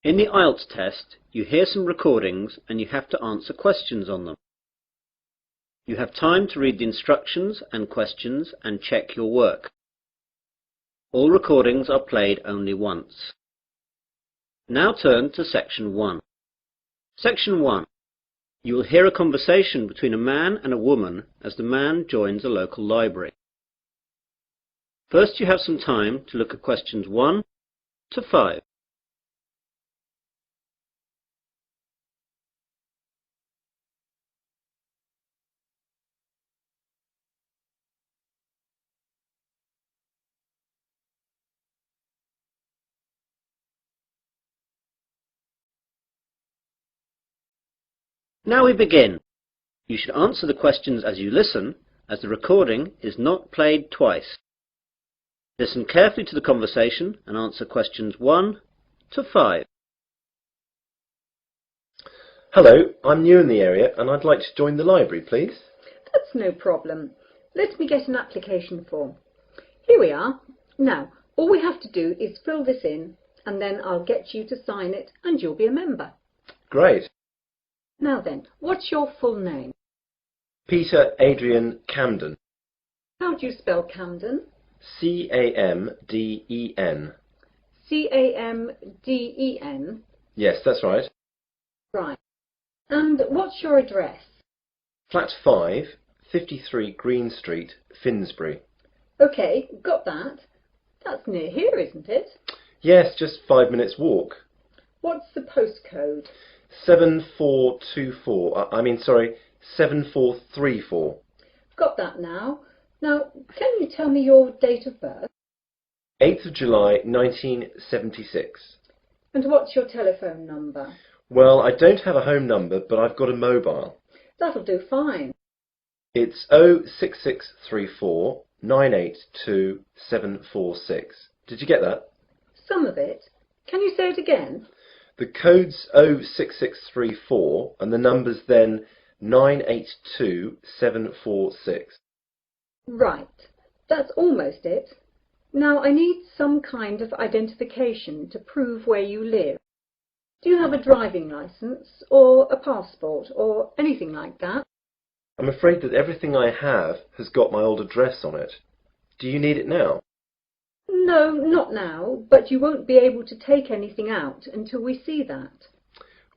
In the IELTS test, you hear some recordings and you have to answer questions on them. You have time to read the instructions and questions and check your work. All recordings are played only once. Now turn to Section 1. Section 1. You will hear a conversation between a man and a woman as the man joins a local library. First you have some time to look at questions 1 to 5. Now we begin. You should answer the questions as you listen, as the recording is not played twice. Listen carefully to the conversation and answer questions 1 to 5. Hello, I'm new in the area and I'd like to join the library, please. That's no problem. Let me get an application form. Here we are. Now, all we have to do is fill this in and then I'll get you to sign it and you'll be a member. Great. Now then, what's your full name? Peter Adrian Camden. How do you spell Camden? C-A-M-D-E-N. C-A-M-D-E-N? Yes, that's right. Right. And what's your address? Flat 5, 53 Green Street, Finsbury. OK, got that. That's near here, isn't it? Yes, just 5 minutes walk. What's the postcode? 7424. 7434. Got that now. Now, can you tell me your date of birth? 8th of July 1976. And what's your telephone number? Well, I don't have a home number, but I've got a mobile. That'll do fine. It's 06634 982 746. Did you get that? Some of it. Can you say it again? The code's 06634 and the number's then 982 746. Right. That's almost it. Now I need some kind of identification to prove where you live. Do you have a driving licence or a passport or anything like that? I'm afraid that everything I have has got my old address on it. Do you need it now? No, not now, but you won't be able to take anything out until we see that.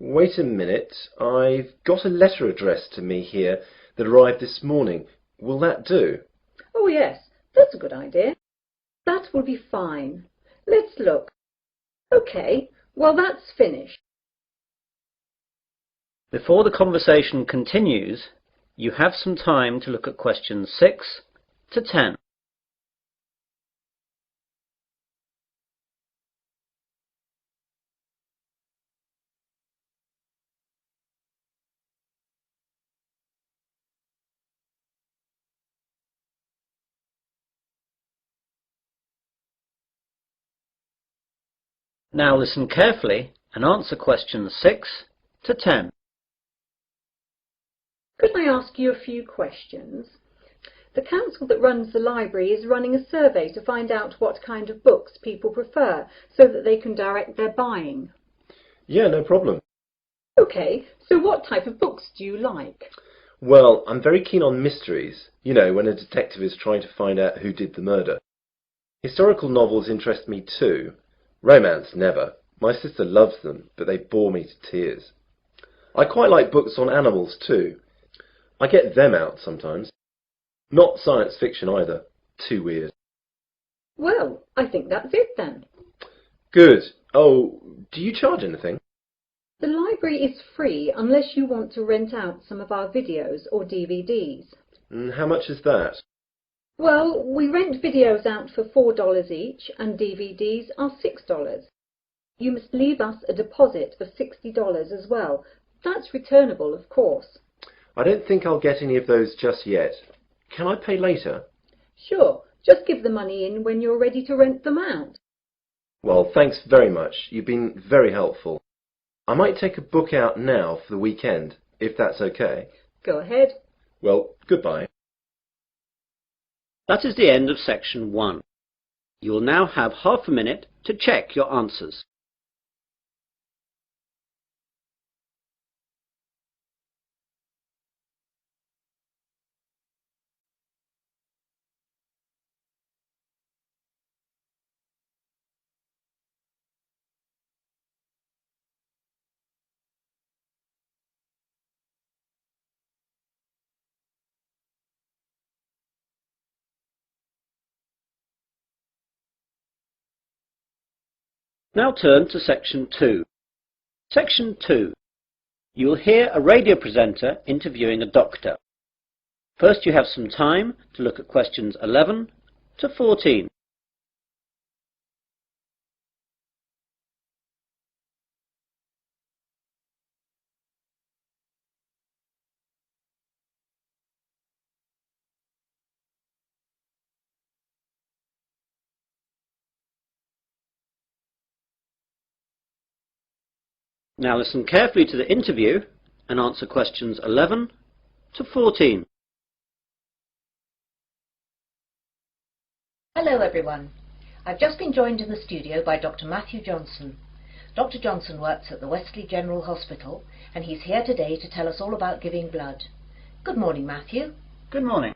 Wait a minute. I've got a letter addressed to me here that arrived this morning. Will that do? Oh yes, that's a good idea. That will be fine. Let's look. OK, well that's finished. Before the conversation continues, you have some time to look at questions 6 to 10. Now listen carefully and answer questions 6 to 10. Could I ask you a few questions? The council that runs the library is running a survey to find out what kind of books people prefer so that they can direct their buying. Yeah, no problem. OK, so what type of books do you like? Well, I'm very keen on mysteries. You know, when a detective is trying to find out who did the murder. Historical novels interest me too. Romance, never. My sister loves them, but they bore me to tears. I quite like books on animals too. I get them out sometimes. Not science fiction either. Too weird. Well, I think that's it then. Good. Oh, do you charge anything? The library is free unless you want to rent out some of our videos or DVDs. How much is that? Well, we rent videos out for $4 each and DVDs are $6. You must leave us a deposit of $60 as well. That's returnable, of course. I don't think I'll get any of those just yet. Can I pay later? Sure, just give the money in when you're ready to rent them out. Well, thanks very much. You've been very helpful. I might take a book out now for the weekend, if that's okay. Go ahead. Well, goodbye. That is the end of section 1. You will now have half a minute to check your answers. Now turn to Section 2. Section 2. You will hear a radio presenter interviewing a doctor. First you have some time to look at questions 11 to 14. Now listen carefully to the interview and answer questions 11 to 14. Hello everyone. I've just been joined in the studio by Dr. Matthew Johnson. Dr. Johnson works at the Westley General Hospital and he's here today to tell us all about giving blood. Good morning, Matthew. Good morning.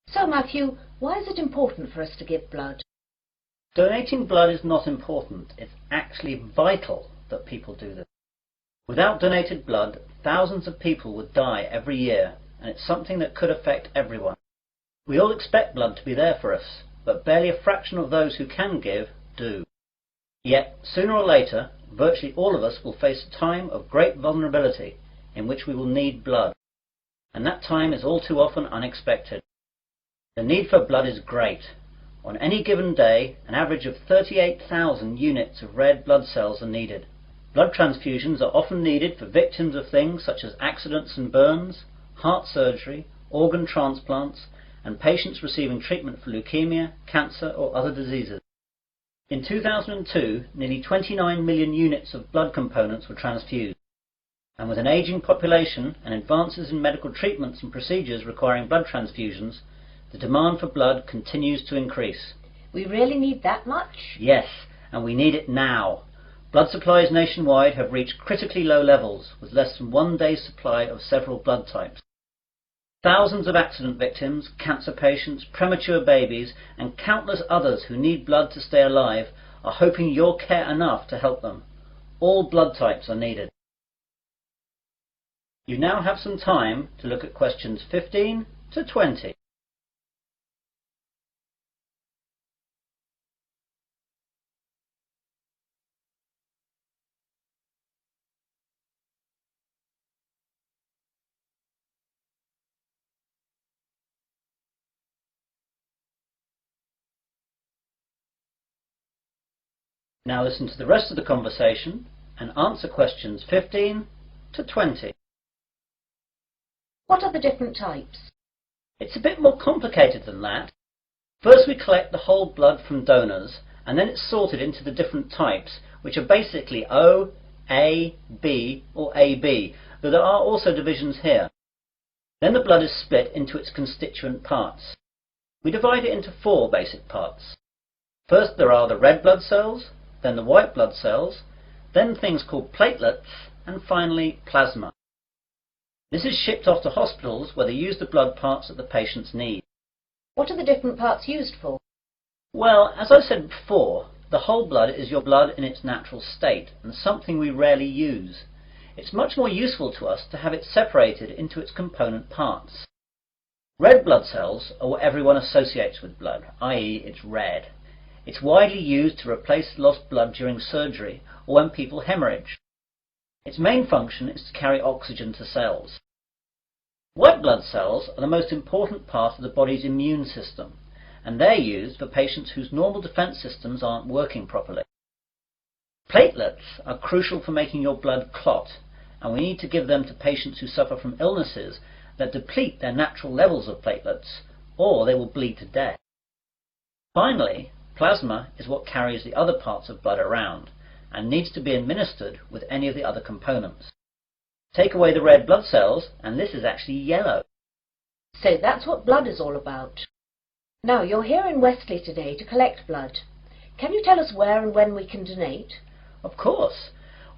So Matthew, why is it important for us to give blood? Donating blood is not important. It's actually vital that people do this. Without donated blood, thousands of people would die every year, and it's something that could affect everyone. We all expect blood to be there for us, but barely a fraction of those who can give do. Yet, sooner or later, virtually all of us will face a time of great vulnerability in which we will need blood, and that time is all too often unexpected. The need for blood is great. On any given day, an average of 38,000 units of red blood cells are needed. Blood transfusions are often needed for victims of things such as accidents and burns, heart surgery, organ transplants, and patients receiving treatment for leukemia, cancer or other diseases. In 2002, nearly 29 million units of blood components were transfused, and with an aging population and advances in medical treatments and procedures requiring blood transfusions, the demand for blood continues to increase. We really need that much? Yes, and we need it now. Blood supplies nationwide have reached critically low levels, with less than 1 day's supply of several blood types. Thousands of accident victims, cancer patients, premature babies, and countless others who need blood to stay alive are hoping you'll care enough to help them. All blood types are needed. You now have some time to look at questions 15 to 20. Now listen to the rest of the conversation and answer questions 15 to 20. What are the different types? It's a bit more complicated than that. First we collect the whole blood from donors, and then it's sorted into the different types, which are basically O, A, B or AB, though there are also divisions here. Then the blood is split into its constituent parts. We divide it into 4 basic parts. First there are the red blood cells, then the white blood cells, then things called platelets, and finally plasma. This is shipped off to hospitals where they use the blood parts that the patients need. What are the different parts used for? Well, as I said before, the whole blood is your blood in its natural state, and something we rarely use. It's much more useful to us to have it separated into its component parts. Red blood cells are what everyone associates with blood, i.e. it's red. It's widely used to replace lost blood during surgery or when people hemorrhage. Its main function is to carry oxygen to cells. White blood cells are the most important part of the body's immune system, and they're used for patients whose normal defense systems aren't working properly. Platelets are crucial for making your blood clot, and we need to give them to patients who suffer from illnesses that deplete their natural levels of platelets, or they will bleed to death. Finally, plasma is what carries the other parts of blood around, and needs to be administered with any of the other components. Take away the red blood cells, and this is actually yellow. So that's what blood is all about. Now, you're here in Westley today to collect blood. Can you tell us where and when we can donate? Of course.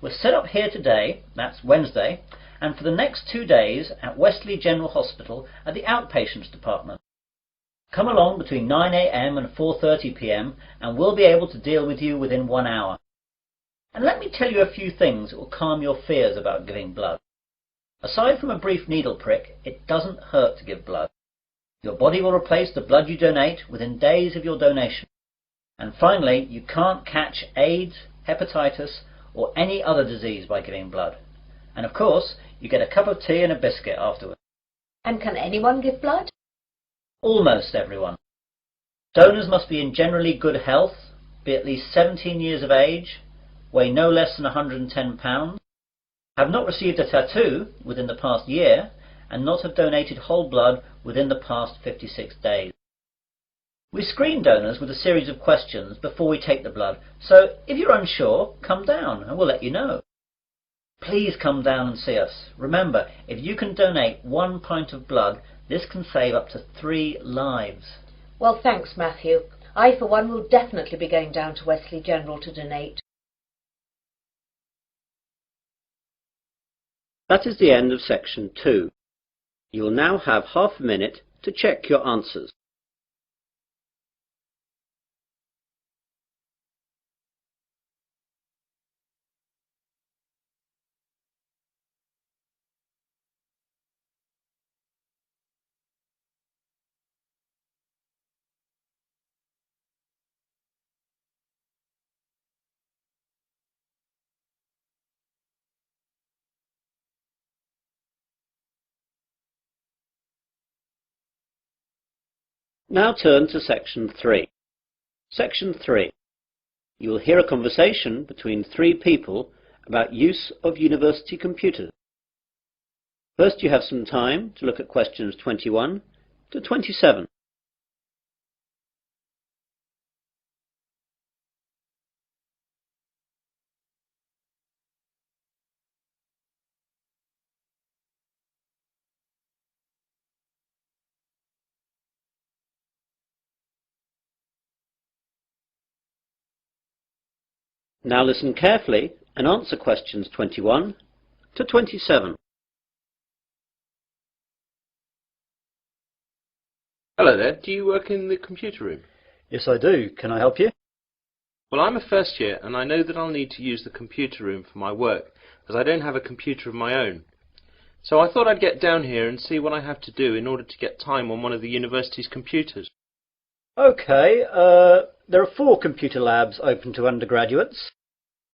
We're set up here today, that's Wednesday, and for the next 2 days at Westley General Hospital at the outpatients department. Come along between 9 a.m. and 4:30 p.m. and we'll be able to deal with you within 1 hour. And let me tell you a few things that will calm your fears about giving blood. Aside from a brief needle prick, it doesn't hurt to give blood. Your body will replace the blood you donate within days of your donation. And finally, you can't catch AIDS, hepatitis, or any other disease by giving blood. And of course, you get a cup of tea and a biscuit afterwards. And can anyone give blood? Almost everyone. Donors must be in generally good health, be at least 17 years of age, weigh no less than 110 pounds, have not received a tattoo within the past year, and not have donated whole blood within the past 56 days. We screen donors with a series of questions before we take the blood, so if you're unsure, come down and we'll let you know. Please come down and see us. Remember, if you can donate 1 pint of blood, this can save up to 3 lives. Well, thanks, Matthew. I, for one, will definitely be going down to Wesley General to donate. That is the end of section 2. You will now have half a minute to check your answers. Now turn to section 3. Section 3. You will hear a conversation between 3 people about use of university computers. First, you have some time to look at questions 21 to 27. Now listen carefully and answer questions 21 to 27. Hello there, do you work in the computer room? Yes, I do. Can I help you? Well, I'm a first year and I know that I'll need to use the computer room for my work, as I don't have a computer of my own. So I thought I'd get down here and see what I have to do in order to get time on one of the university's computers. Okay, there are 4 computer labs open to undergraduates.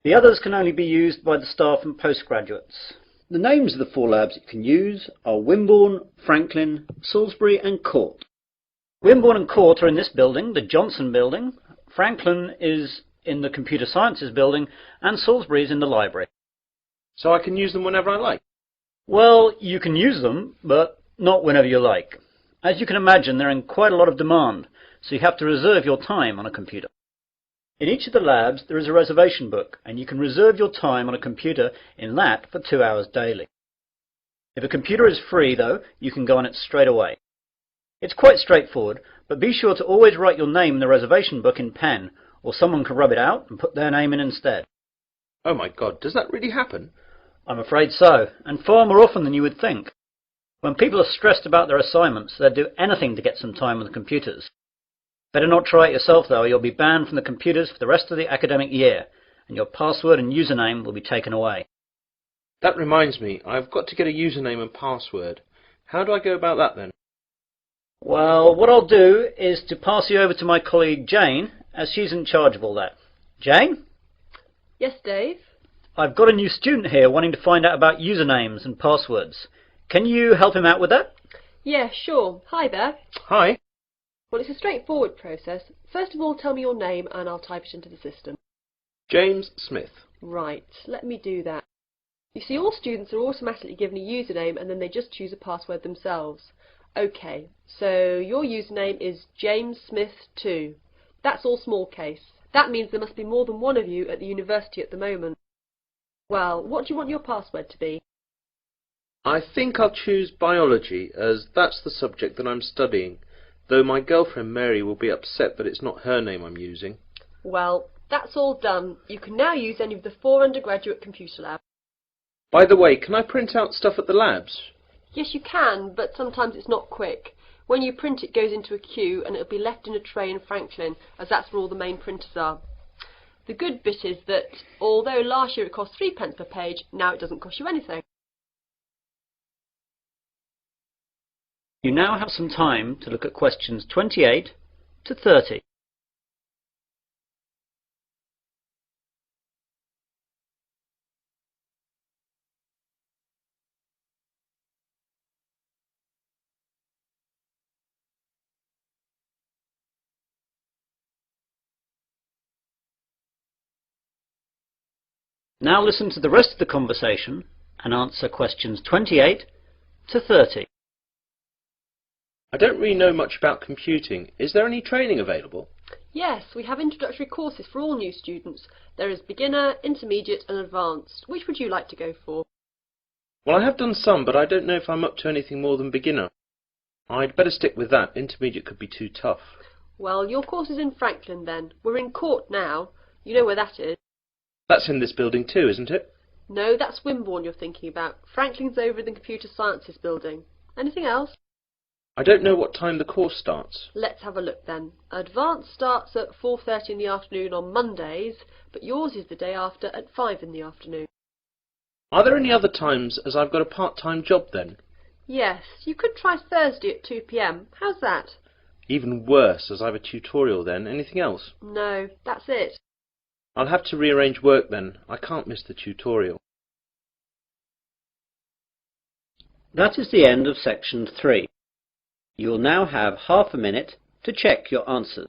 The others can only be used by the staff and postgraduates. The names of the 4 labs you can use are Wimborne, Franklin, Salisbury and Court. Wimborne and Court are in this building, the Johnson building. Franklin is in the Computer Sciences building, and Salisbury is in the library. So I can use them whenever I like? Well, you can use them, but not whenever you like. As you can imagine, they're in quite a lot of demand, so you have to reserve your time on a computer. In each of the labs there is a reservation book, and you can reserve your time on a computer in that for 2 hours daily. If a computer is free, though, you can go on it straight away. It's quite straightforward, but be sure to always write your name in the reservation book in pen, or someone can rub it out and put their name in instead. Oh my God, does that really happen? I'm afraid so, and far more often than you would think. When people are stressed about their assignments, they'll do anything to get some time on the computers. Better not try it yourself, though, or you'll be banned from the computers for the rest of the academic year, and your password and username will be taken away. That reminds me, I've got to get a username and password. How do I go about that then? Well, what I'll do is to pass you over to my colleague Jane, as she's in charge of all that. Jane? Yes, Dave? I've got a new student here wanting to find out about usernames and passwords. Can you help him out with that? Yeah, sure. Hi there. Hi. Well, it's a straightforward process. First of all, tell me your name and I'll type it into the system. James Smith. Right, let me do that. You see, all students are automatically given a username and then they just choose a password themselves. Okay, so your username is James Smith 2. That's all small case. That means there must be more than one of you at the university at the moment. Well, what do you want your password to be? I think I'll choose biology, as that's the subject that I'm studying, though my girlfriend Mary will be upset that it's not her name I'm using. Well, that's all done. You can now use any of the 4 undergraduate computer labs. By the way, can I print out stuff at the labs? Yes, you can, but sometimes it's not quick. When you print, it goes into a queue and it'll be left in a tray in Franklin, as that's where all the main printers are. The good bit is that, although last year it cost 3p per page, now it doesn't cost you anything. You now have some time to look at questions 28 to 30. Now listen to the rest of the conversation and answer questions 28 to 30. I don't really know much about computing. Is there any training available? Yes, we have introductory courses for all new students. There is beginner, intermediate and advanced. Which would you like to go for? Well, I have done some, but I don't know if I'm up to anything more than beginner. I'd better stick with that. Intermediate could be too tough. Well, your course is in Franklin then. We're in Court now. You know where that is? That's in this building too, isn't it? No, that's Wimborne you're thinking about. Franklin's over in the Computer Sciences building. Anything else? I don't know what time the course starts. Let's have a look then. Advanced starts at 4:30 in the afternoon on Mondays, but yours is the day after at 5 in the afternoon. Are there any other times, as I've got a part-time job then? Yes, you could try Thursday at 2 p.m. How's that? Even worse, as I've a tutorial then. Anything else? No, that's it. I'll have to rearrange work then. I can't miss the tutorial. That is the end of section 3. You will now have half a minute to check your answers.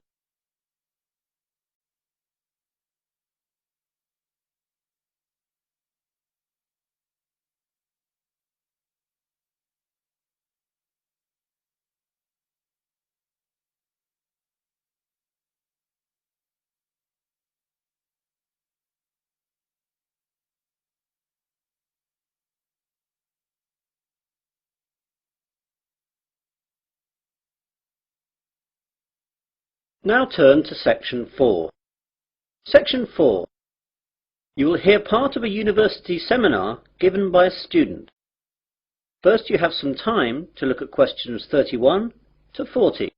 Now turn to section 4. Section 4. You will hear part of a university seminar given by a student. First you have some time to look at questions 31 to 40.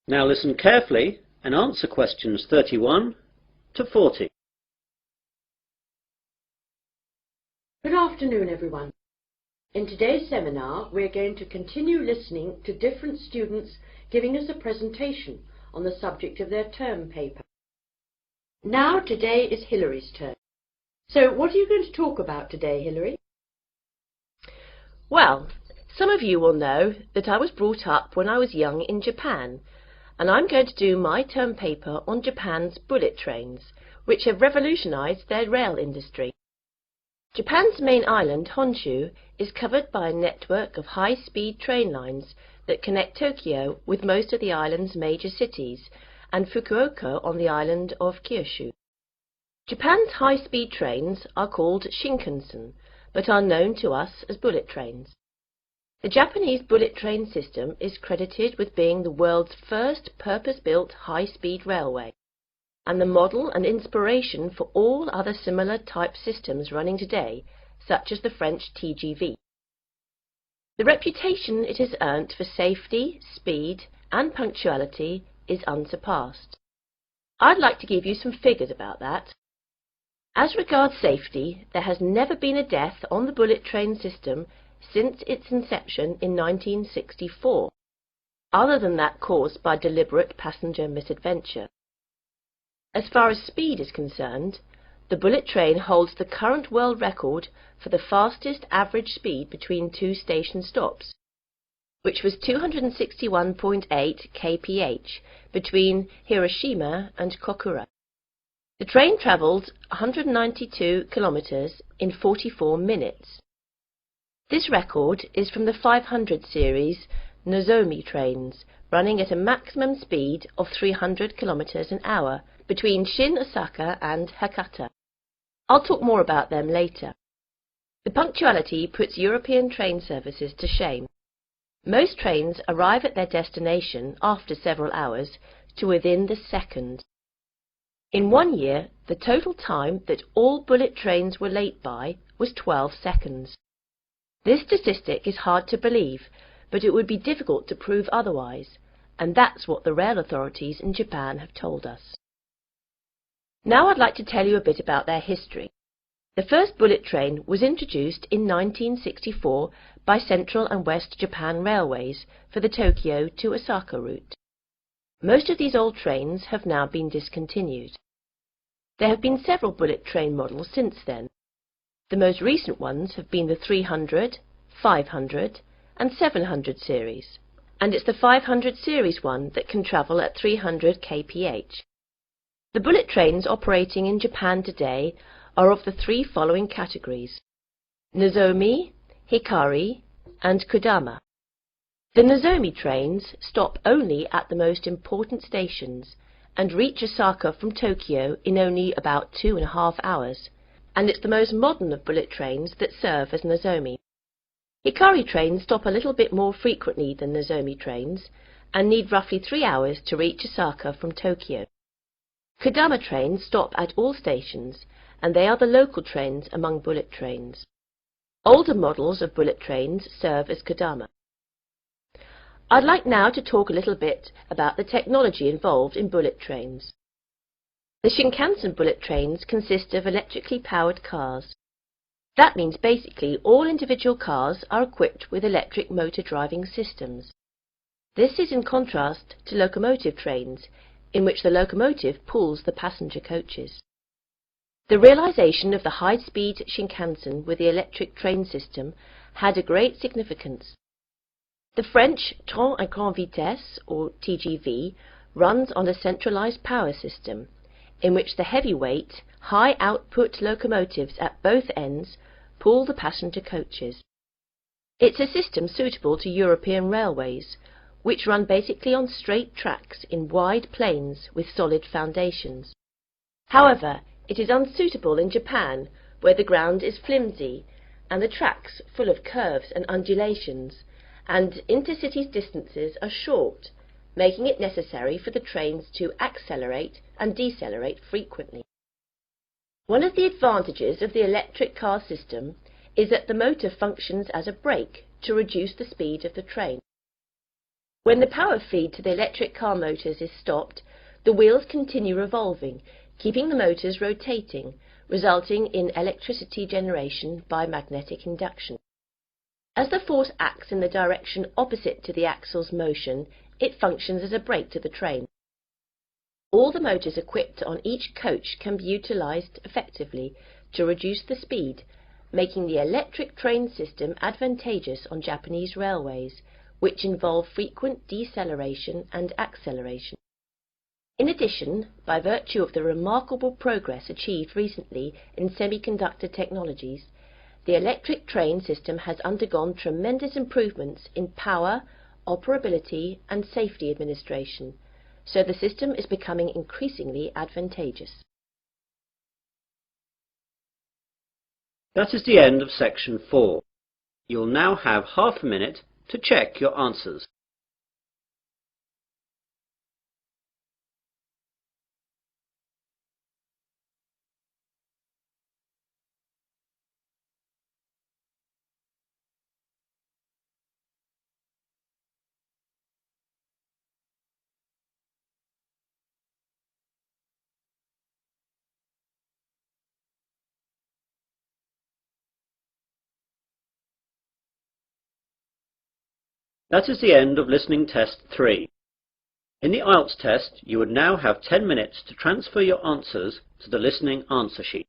Now listen carefully and answer questions 31 to 40. Good afternoon, everyone. In today's seminar, we're going to continue listening to different students giving us a presentation on the subject of their term paper. Now, today is Hillary's turn. So, what are you going to talk about today, Hillary? Well, some of you will know that I was brought up when I was young in Japan, and I'm going to do my term paper on Japan's bullet trains, which have revolutionized their rail industry. Japan's main island, Honshu, is covered by a network of high-speed train lines that connect Tokyo with most of the island's major cities and Fukuoka on the island of Kyushu. Japan's high-speed trains are called Shinkansen, but are known to us as bullet trains. The Japanese bullet train system is credited with being the world's first purpose-built high-speed railway, and the model and inspiration for all other similar type systems running today, such as the French TGV. The reputation it has earned for safety, speed, and punctuality is unsurpassed. I'd like to give you some figures about that. As regards safety, there has never been a death on the bullet train system since its inception in 1964, other than that caused by deliberate passenger misadventure. As far as speed is concerned, the bullet train holds the current world record for the fastest average speed between two station stops, which was 261.8 kph between Hiroshima and Kokura. The train travelled 192 kilometres in 44 minutes. This record is from the 500 series Nozomi trains, running at a maximum speed of 300 kilometres an hour between Shin Osaka and Hakata. I'll talk more about them later. The punctuality puts European train services to shame. Most trains arrive at their destination after several hours to within the second. In 1 year, the total time that all bullet trains were late by was 12 seconds. This statistic is hard to believe, but it would be difficult to prove otherwise, and that's what the rail authorities in Japan have told us. Now I'd like to tell you a bit about their history. The first bullet train was introduced in 1964 by Central and West Japan Railways for the Tokyo to Osaka route. Most of these old trains have now been discontinued. There have been several bullet train models since then. The most recent ones have been the 300, 500 and 700 series, and it's the 500 series one that can travel at 300 kph. The bullet trains operating in Japan today are of the three following categories: Nozomi, Hikari and Kodama. The Nozomi trains stop only at the most important stations and reach Osaka from Tokyo in only about 2.5 hours, and it's the most modern of bullet trains that serve as Nozomi. Hikari trains stop a little bit more frequently than Nozomi trains and need roughly 3 hours to reach Osaka from Tokyo. Kodama trains stop at all stations, and they are the local trains among bullet trains. Older models of bullet trains serve as Kodama. I'd like now to talk a little bit about the technology involved in bullet trains. The Shinkansen bullet trains consist of electrically powered cars. That means basically all individual cars are equipped with electric motor driving systems. This is in contrast to locomotive trains, in which the locomotive pulls the passenger coaches. The realization of the high-speed Shinkansen with the electric train system had a great significance. The French Train à grande vitesse, or TGV, runs on a centralized power system, in which the heavyweight, high-output locomotives at both ends pull the passenger coaches. It's a system suitable to European railways, which run basically on straight tracks in wide plains with solid foundations. However, it is unsuitable in Japan, where the ground is flimsy and the tracks full of curves and undulations, and intercity distances are short, making it necessary for the trains to accelerate and decelerate frequently. One of the advantages of the electric car system is that the motor functions as a brake to reduce the speed of the train. When the power feed to the electric car motors is stopped, the wheels continue revolving, keeping the motors rotating, resulting in electricity generation by magnetic induction. As the force acts in the direction opposite to the axle's motion, it functions as a brake to the train. All the motors equipped on each coach can be utilized effectively to reduce the speed, making the electric train system advantageous on Japanese railways, which involve frequent deceleration and acceleration. In addition, by virtue of the remarkable progress achieved recently in semiconductor technologies, the electric train system has undergone tremendous improvements in power, operability and safety administration, so the system is becoming increasingly advantageous. That is the end of section 4. You'll now have half a minute to check your answers. That is the end of listening test 3. In the IELTS test, you would now have 10 minutes to transfer your answers to the listening answer sheet.